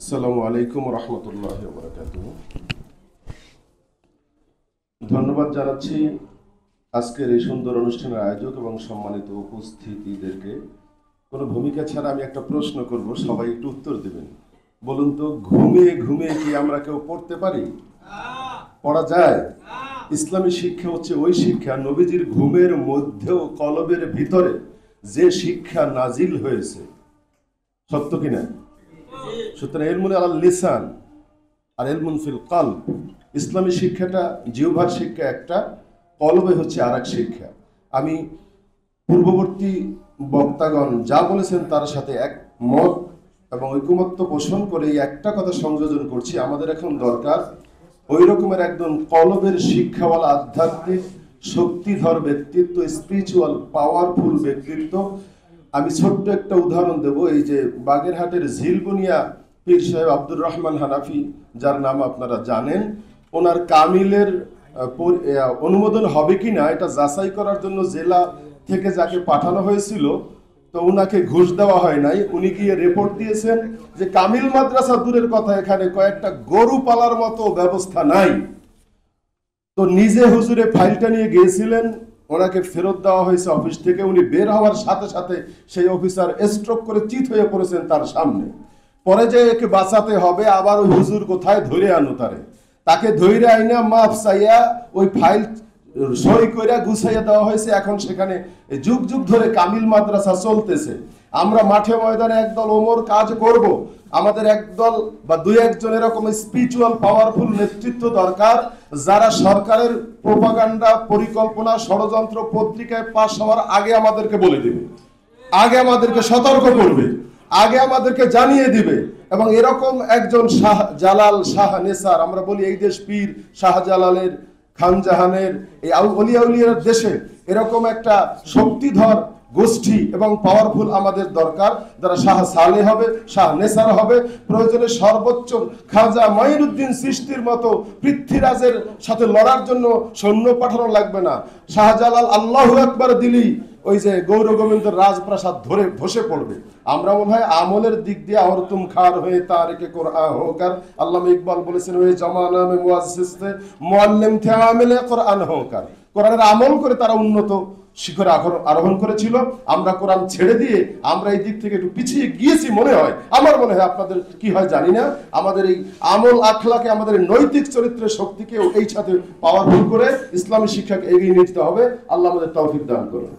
আসসালামু আলাইকুম রহমতুল্লাহি ওয়া বারাকাতুহু। ধন্যবাদ জানাচ্ছি আজকের এই সুন্দর অনুষ্ঠানের আয়োজক এবং সম্মানিত উপস্থিতিদেরকে। কোনো ভূমিকা ছাড়া আমি একটা প্রশ্ন করব, সবাই একটু উত্তর দেবেন। বলুন তো, ঘুমিয়ে ঘুমিয়ে কি আমরা কেউ পড়তে পারি? পড়া যায়? ইসলামী শিক্ষা হচ্ছে ওই শিক্ষা, নবীজির ঘুমের মধ্যেও কলবের ভিতরে যে শিক্ষা নাজিল হয়েছে, সত্য কিনা? সুতরাং ইলমুন আলাল লিসান আর ইলমুন ফিল কলব। ইসলামী শিক্ষাটা জিহ্বার শিক্ষা একটা, কলবে হচ্ছে আর এক শিক্ষা। আমি পূর্ববর্তী বক্তাগণ যা বলেছেন তার সাথে একমত এবং ঐকমত্য পোষণ করে এই একটা কথা সংযোজন করছি। আমাদের এখন দরকার ওই রকমের একদম কলবের শিক্ষাওয়ালা, আধ্যাত্মিক শক্তিধর ব্যক্তিত্ব, স্পিরিচুয়াল পাওয়ারফুল ব্যক্তিত্ব। আমি ছোট্ট একটা উদাহরণ দেব। এই যে বাগেরহাটের ঝিলবুনিয়া পীর সাহেব আব্দুর রহমান হানাফি, যার নাম আপনারা জানেন, ওনার কামিলের অনুমোদন হবে কিনা এটা যাচাই করার জন্য জেলা থেকে যাকে পাঠানো হয়েছিল, তো উনাকে ঘুষ দেওয়া হয় নাই। উনি গিয়ে রিপোর্ট দিয়েছেন যে কামিল মাদ্রাসা দূরের কথা, এখানে কয়েকটা গরু পালার মতো ব্যবস্থা নাই। তো নিজে হুজুরে ফাইলটা নিয়ে গিয়েছিলেন, ওনাকে ফেরত দেওয়া হয়েছে অফিস থেকে। উনি বের হওয়ার সাথে সাথে সেই অফিসার স্ট্রোক করে চিত হয়ে পড়েছেন তার সামনে। পরে যে একে বাঁচাতে হবে, আবার ওই হুজুর কোথায় ধরে আনো তাকে ধৈর্য আইনা মাফ চাইয়া ওই ফাইল সই কইরা গুছাইয়া দেওয়া হয়েছে। এখন সেখানে যুগ যুগ ধরে কামিল মাদ্রাসা চলতেছে। আমরা মাঠে ময়দানে একদল ওমর কাজ করব, আমাদের একদল বা দুই একজন এরকম স্পিরিচুয়াল পাওয়ারফুল নেতৃত্ব দরকার, যারা সরকারের প্রোপাগান্ডা, পরিকল্পনা, ষড়যন্ত্র পত্রিকায় পাশ হওয়ার আগে আমাদেরকে বলে দিবে, আগে আমাদেরকে সতর্ক করবে, আগে আমাদেরকে জানিয়ে দিবে। এবং এরকম একজন শাহ জালাল, শাহ নেসার, আমরা বলি এই দেশ পীর শাহজালালের, খানজাহানের, এই অলিয়া উলিয়ার দেশে এরকম একটা শক্তিধর গোষ্ঠী এবং পাওয়ারফুল আমাদের দরকার, যারা শাহ সালে হবে, শাহ নেসার হবে। প্রয়োজনে সর্বোচ্চ খাজা মাইনুদ্দিন চিশতির মতো পৃথ্বীরাজের সাথে লড়ার জন্য সৈন্য পাঠানো লাগবে না। শাহজালাল আল্লাহু আকবার দিলেই ওই যে গৌর গোবিন্দের রাজপ্রাসাদ ধরে বসে পড়বে। আমরা মনে হয় আমলের দিক দিয়ে আর তুম খার হয়ে তারিকে কোরআন হোকার, আল্লামা ইকবাল বলেছেন ওই জামানা মে মুআসসিস थे মুআল্লিম थे আমিলে কোরআন হোকার। কোরআনের আমল করে তারা উন্নত শিখরে আরোহণ করেছিল। আমরা কোরআন ছেড়ে দিয়ে আমরা এই দিক থেকে একটু পিছিয়ে গিয়েছি মনে হয়। আমার মনে হয়, আপনাদের কি হয় জানি না। আমাদের এই আমল আখলাকে, আমাদের নৈতিক চরিত্রের শক্তিকে এই সাথে পাওয়ারফুল করে ইসলামী শিক্ষাকে এগিয়ে নিয়ে যেতে হবে। আল্লাহ আমাদের তৌফিক দান করুন।